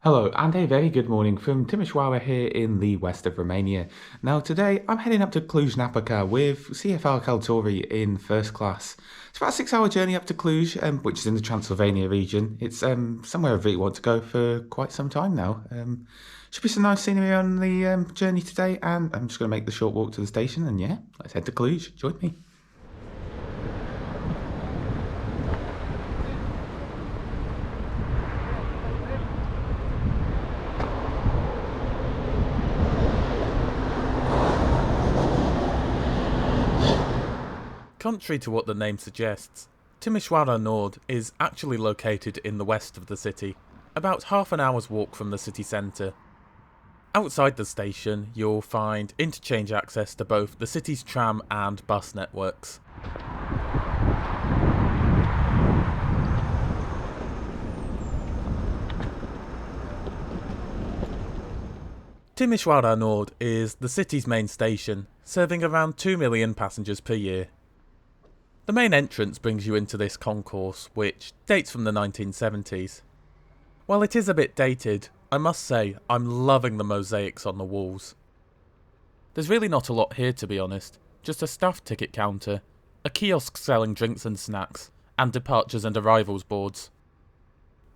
Hello, and a very good morning from Timișoara here in the west of Romania. Now, today I'm heading up to Cluj-Napoca with CFR Călători in first class. It's about a 6 hour journey up to Cluj, which is in the Transylvania region. It's somewhere I really want to go for quite some time now. Should be some nice scenery on the journey today, and I'm just going to make the short walk to the station, and yeah, let's head to Cluj. Join me. Contrary to what the name suggests, Timișoara Nord is actually located in the west of the city, about half an hour's walk from the city centre. Outside the station, you'll find interchange access to both the city's tram and bus networks. Timișoara Nord is the city's main station, serving around 2 million passengers per year. The main entrance brings you into this concourse, which dates from the 1970s. While it is a bit dated, I must say I'm loving the mosaics on the walls. There's really not a lot here, to be honest, just a staff ticket counter, a kiosk selling drinks and snacks, and departures and arrivals boards.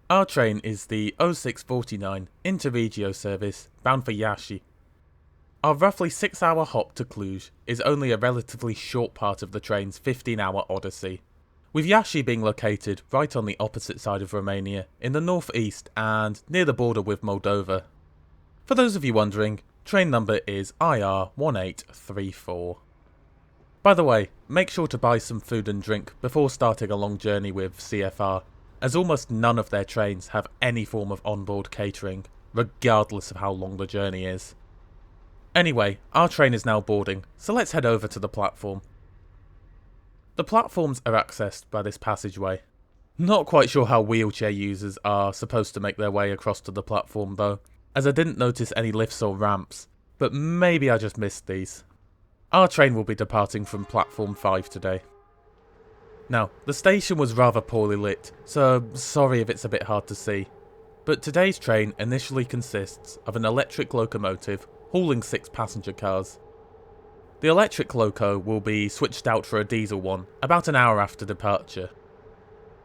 Our train is the 0649 InterRegio service bound for Iași. Our roughly 6-hour hop to Cluj is only a relatively short part of the train's 15-hour odyssey, with Iași being located right on the opposite side of Romania, in the northeast and near the border with Moldova. For those of you wondering, train number is IR1834. By the way, make sure to buy some food and drink before starting a long journey with CFR, as almost none of their trains have any form of onboard catering, regardless of how long the journey is. Anyway, our train is now boarding, so let's head over to the platform. The platforms are accessed by this passageway. Not quite sure how wheelchair users are supposed to make their way across to the platform though, as I didn't notice any lifts or ramps, but maybe I just missed these. Our train will be departing from platform 5 today. Now, the station was rather poorly lit, so sorry if it's a bit hard to see, but today's train initially consists of an electric locomotive hauling 6 passenger cars. The electric loco will be switched out for a diesel one about an hour after departure.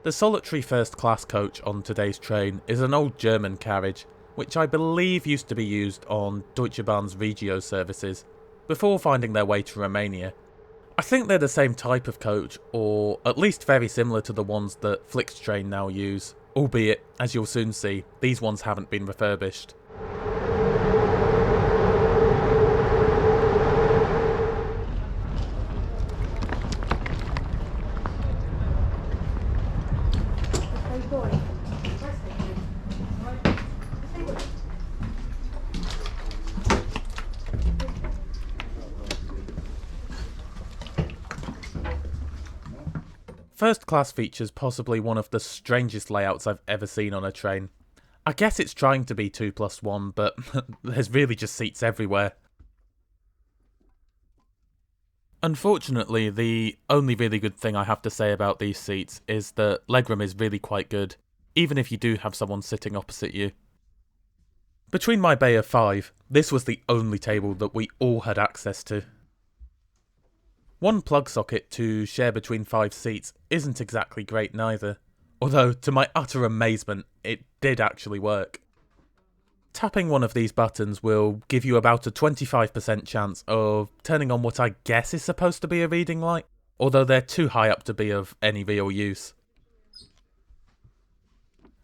The solitary first class coach on today's train is an old German carriage, which I believe used to be used on Deutsche Bahn's Regio services, before finding their way to Romania. I think they're the same type of coach, or at least very similar to the ones that Flixtrain now use, albeit, as you'll soon see, these ones haven't been refurbished. First class features possibly one of the strangest layouts I've ever seen on a train. I guess it's trying to be 2+1, but there's really just seats everywhere. Unfortunately, the only really good thing I have to say about these seats is that legroom is really quite good, even if you do have someone sitting opposite you. Between my bay of 5, this was the only table that we all had access to. One plug socket to share between 5 seats isn't exactly great neither, although to my utter amazement, it did actually work. Tapping one of these buttons will give you about a 25% chance of turning on what I guess is supposed to be a reading light, although they're too high up to be of any real use.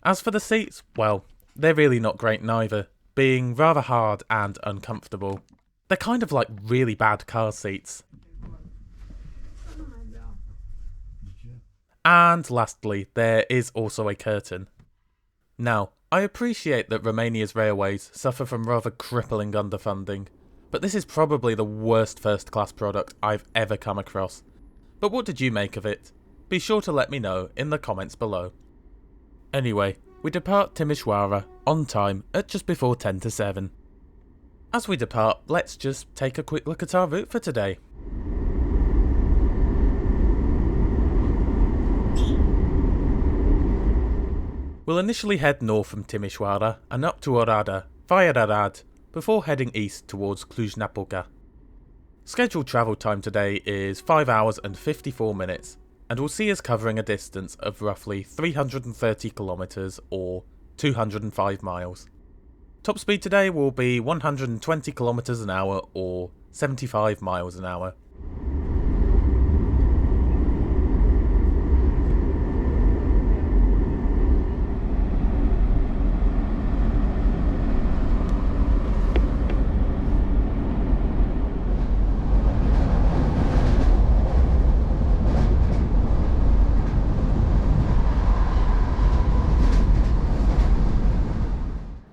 As for the seats, well, they're really not great neither, being rather hard and uncomfortable. They're kind of like really bad car seats. And lastly, there is also a curtain. Now, I appreciate that Romania's railways suffer from rather crippling underfunding, but this is probably the worst first class product I've ever come across. But what did you make of it? Be sure to let me know in the comments below. Anyway, we depart Timișoara on time at just before 10 to 7. As we depart, let's just take a quick look at our route for today. We'll initially head north from Timișoara and up to Oradea via Arad before heading east towards Cluj-Napoca. Scheduled travel time today is 5 hours and 54 minutes and will see us covering a distance of roughly 330 kilometres or 205 miles. Top speed today will be 120 kilometres an hour or 75 miles an hour.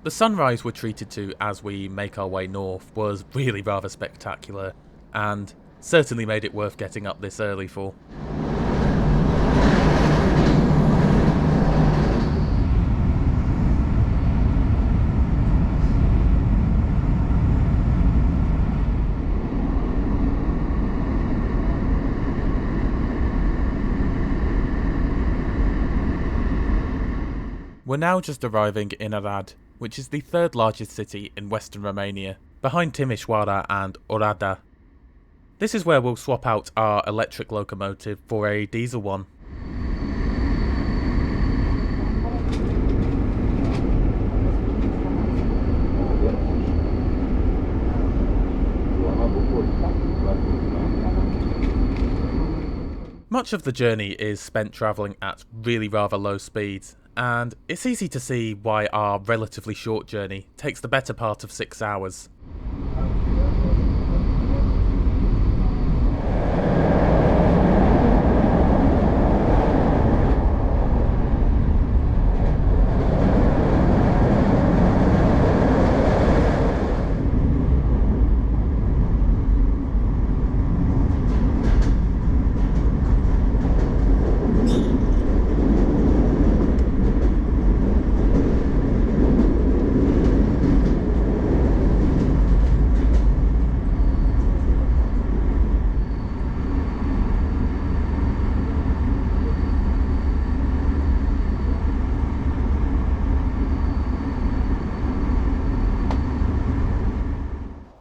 The sunrise we're treated to as we make our way north was really rather spectacular, and certainly made it worth getting up this early for. We're now just arriving in Arad, which is the third largest city in western Romania, behind Timișoara and Oradea. This is where we'll swap out our electric locomotive for a diesel one. Much of the journey is spent travelling at really rather low speeds, and it's easy to see why our relatively short journey takes the better part of 6 hours.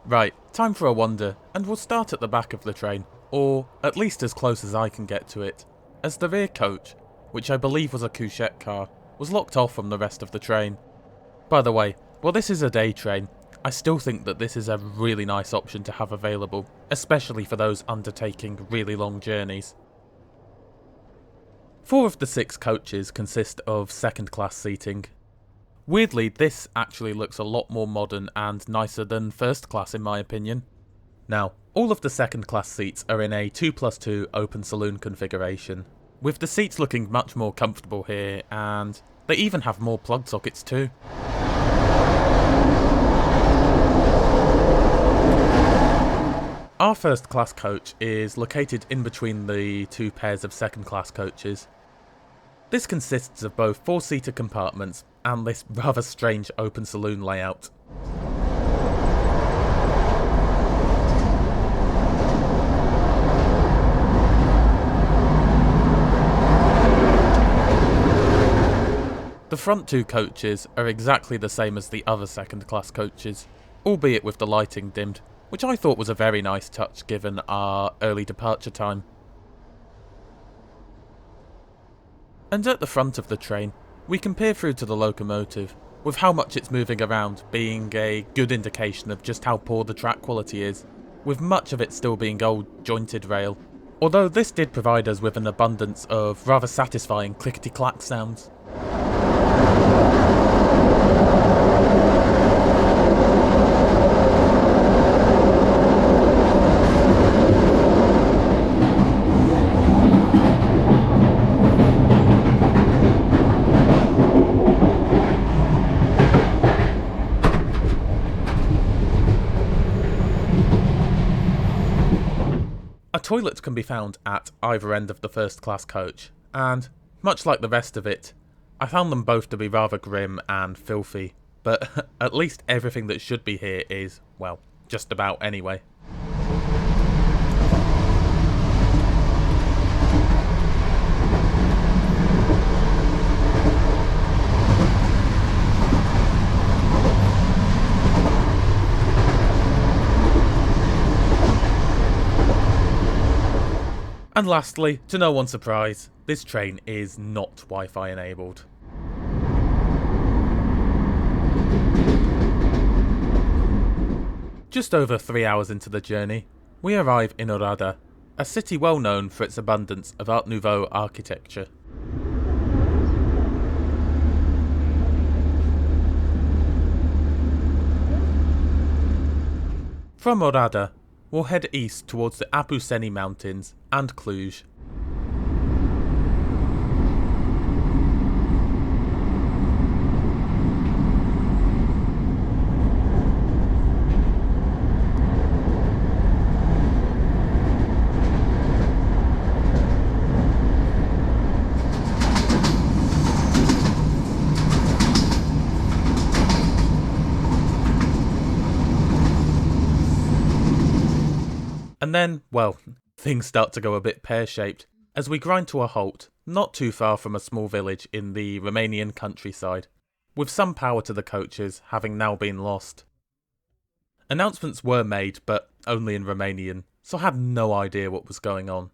Right, time for a wander, and we'll start at the back of the train, or at least as close as I can get to it, as the rear coach, which I believe was a couchette car, was locked off from the rest of the train. By the way, while this is a day train, I still think that this is a really nice option to have available, especially for those undertaking really long journeys. 4 of the 6 coaches consist of second class seating. Weirdly, this actually looks a lot more modern and nicer than first class in my opinion. Now, all of the second class seats are in a 2+2 open saloon configuration, with the seats looking much more comfortable here, and they even have more plug sockets too. Our first class coach is located in between the 2 pairs of second class coaches. This consists of both 4-seater compartments and this rather strange open saloon layout. The front 2 coaches are exactly the same as the other second class coaches, albeit with the lighting dimmed, which I thought was a very nice touch given our early departure time. And at the front of the train, we can peer through to the locomotive, with how much it's moving around being a good indication of just how poor the track quality is, with much of it still being old jointed rail, although this did provide us with an abundance of rather satisfying clickety-clack sounds. A toilet can be found at either end of the first class coach, and, much like the rest of it, I found them both to be rather grim and filthy, but at least everything that should be here is, well, just about anyway. And lastly, to no one's surprise, this train is not Wi-Fi enabled. Just over 3 hours into the journey, we arrive in Oradea, a city well known for its abundance of Art Nouveau architecture. From Oradea, we'll head east towards the Apuseni Mountains and Cluj. And then, well, things start to go a bit pear-shaped as we grind to a halt not too far from a small village in the Romanian countryside, with some power to the coaches having now been lost. Announcements were made, but only in Romanian, so I had no idea what was going on.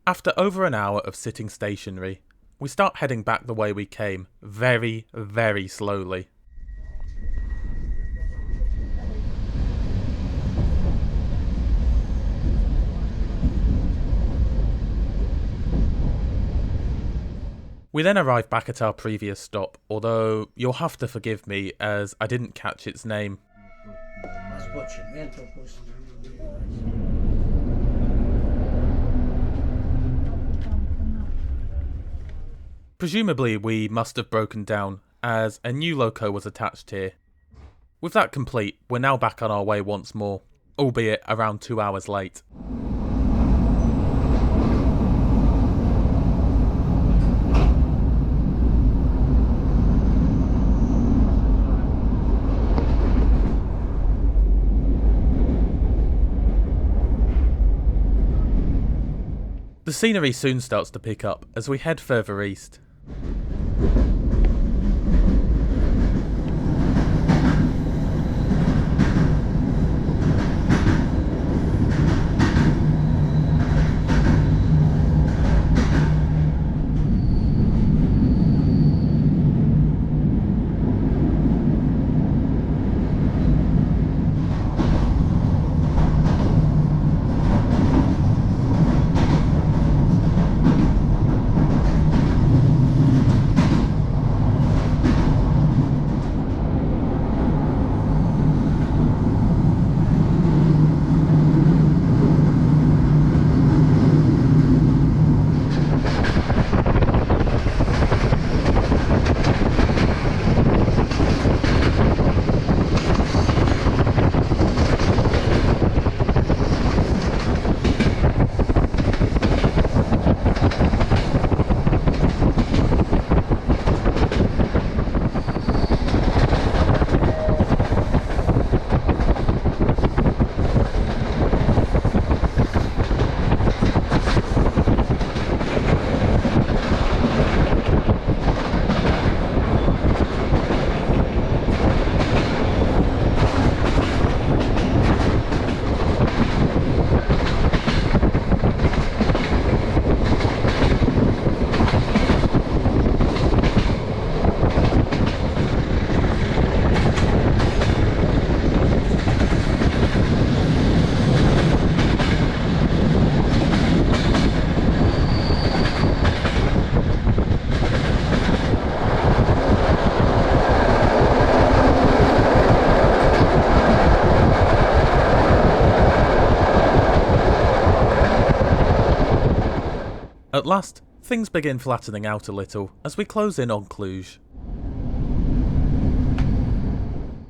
After over an hour of sitting stationary, we start heading back the way we came, very, very slowly. We then arrive back at our previous stop, although you'll have to forgive me as I didn't catch its name. Presumably we must have broken down, as a new loco was attached here. With that complete, we're now back on our way once more, albeit around 2 hours late. The scenery soon starts to pick up as we head further east. At last, things begin flattening out a little as we close in on Cluj.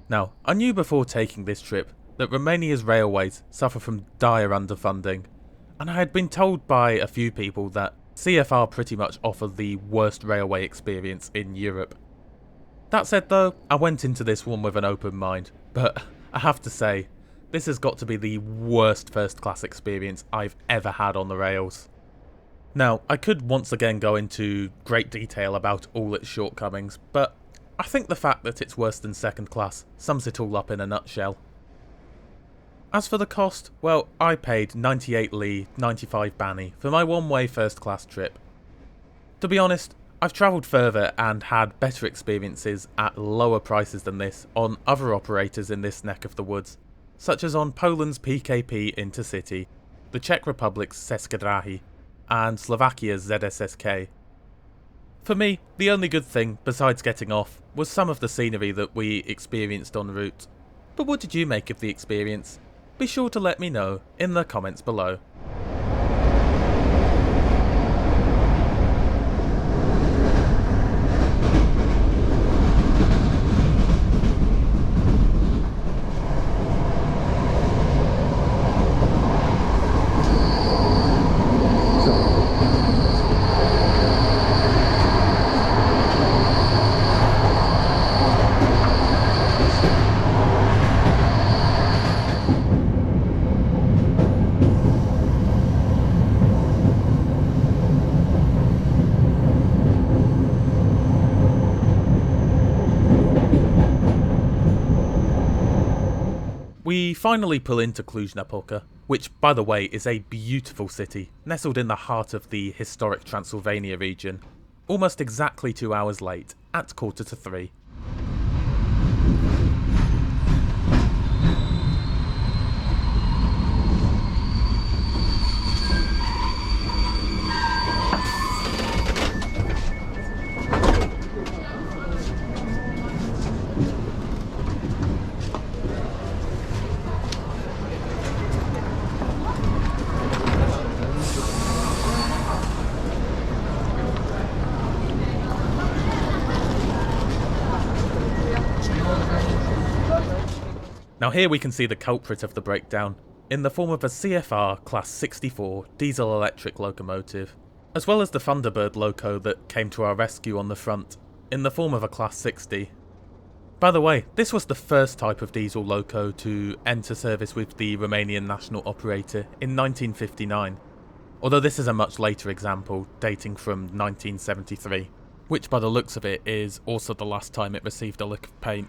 Now, I knew before taking this trip that Romania's railways suffer from dire underfunding, and I had been told by a few people that CFR pretty much offer the worst railway experience in Europe. That said though, I went into this one with an open mind, but I have to say, this has got to be the worst first class experience I've ever had on the rails. Now, I could once again go into great detail about all its shortcomings, but I think the fact that it's worse than second class sums it all up in a nutshell. As for the cost, well, I paid 98 Li 95 Bani for my one-way first class trip. To be honest, I've travelled further and had better experiences at lower prices than this on other operators in this neck of the woods, such as on Poland's PKP Intercity, the Czech Republic's České dráhy, and Slovakia's ZSSK. For me, the only good thing, besides getting off, was some of the scenery that we experienced en route. But what did you make of the experience? Be sure to let me know in the comments below. We finally pull into Cluj-Napoca, which by the way is a beautiful city, nestled in the heart of the historic Transylvania region, almost exactly 2 hours late, at 2:45. Now here we can see the culprit of the breakdown, in the form of a CFR Class 64 diesel-electric locomotive, as well as the Thunderbird loco that came to our rescue on the front, in the form of a Class 60. By the way, this was the first type of diesel loco to enter service with the Romanian national operator in 1959, although this is a much later example, dating from 1973, which by the looks of it is also the last time it received a lick of paint.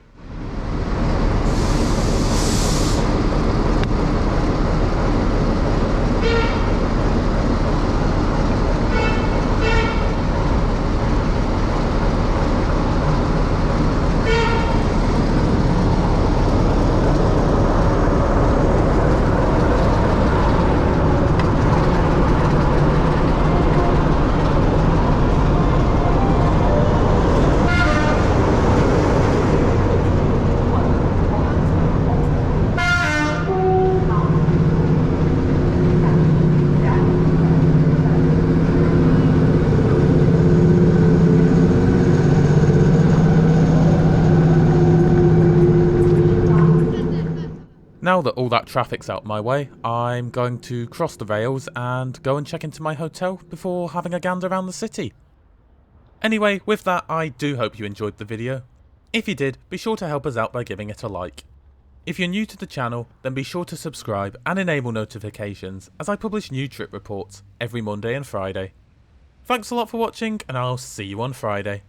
Now that all that traffic's out my way, I'm going to cross the rails and go and check into my hotel before having a gander around the city. Anyway, with that, I do hope you enjoyed the video. If you did, be sure to help us out by giving it a like. If you're new to the channel, then be sure to subscribe and enable notifications as I publish new trip reports every Monday and Friday. Thanks a lot for watching, and I'll see you on Friday.